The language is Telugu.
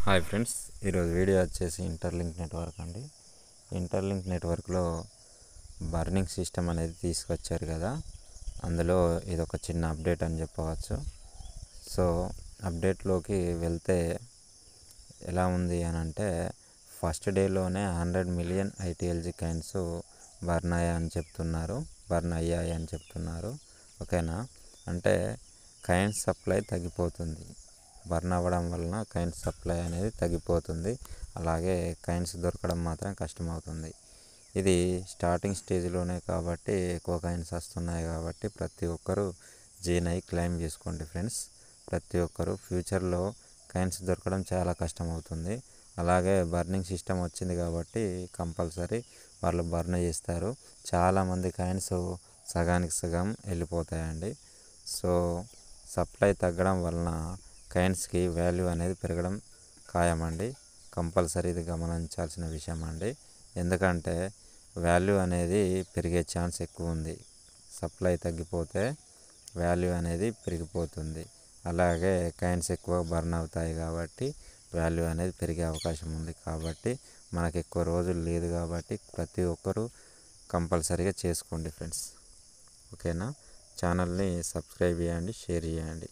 హాయ్ ఫ్రెండ్స్, ఈరోజు వీడియో వచ్చేసి ఇంటర్లింక్ నెట్వర్క్ అండి. ఇంటర్లింక్ నెట్వర్క్లో బర్నింగ్ సిస్టమ్ అనేది తీసుకొచ్చారు కదా, అందులో ఇదొక చిన్న అప్డేట్ అని చెప్పవచ్చు. సో అప్డేట్లోకి వెళ్తే ఎలా ఉంది అని అంటే, ఫస్ట్ డేలోనే 100 మిలియన్ ఐటీఎల్జీ కాయిన్స్ బర్న్ అయ్యాయి అని చెప్తున్నారు. ఓకేనా, అంటే కాయిన్స్ సప్లై తగ్గిపోతుంది. బర్న్ అవ్వడం వలన కాయిన్స్ సప్లై అనేది తగ్గిపోతుంది. అలాగే కాయిన్స్ దొరకడం మాత్రం కష్టమవుతుంది. ఇది స్టార్టింగ్ స్టేజ్లోనే కాబట్టి ఎక్కువ కాయిన్స్ వస్తున్నాయి కాబట్టి ప్రతి ఒక్కరూ జీనై క్లెయిమ్ చేసుకోండి ఫ్రెండ్స్. ప్రతి ఒక్కరూ ఫ్యూచర్లో కాయిన్స్ దొరకడం చాలా కష్టమవుతుంది. అలాగే బర్నింగ్ సిస్టమ్ వచ్చింది కాబట్టి కంపల్సరీ వాళ్ళు బర్న్ చేస్తారు. చాలామంది కాయిన్స్ సగానికి సగం వెళ్ళిపోతాయండి. సో సప్లై తగ్గడం వలన కాయిన్స్కి వాల్యూ అనేది పెరగడం ఖాయమండి. కంపల్సరీ ఇది గమనించాల్సిన విషయం అండి. ఎందుకంటే వాల్యూ అనేది పెరిగే ఛాన్స్ ఎక్కువ ఉంది. సప్లై తగ్గిపోతే వాల్యూ అనేది పెరిగిపోతుంది. అలాగే కాయిన్స్ ఎక్కువ బర్న్ అవుతాయి కాబట్టి వాల్యూ అనేది పెరిగే అవకాశం ఉంది. కాబట్టి మనకు ఎక్కువ రోజులు లేదు కాబట్టి ప్రతి ఒక్కరూ కంపల్సరీగా చేసుకోండి ఫ్రెండ్స్. ఓకేనా, ఛానల్ని సబ్స్క్రైబ్ చేయండి, షేర్ చేయండి.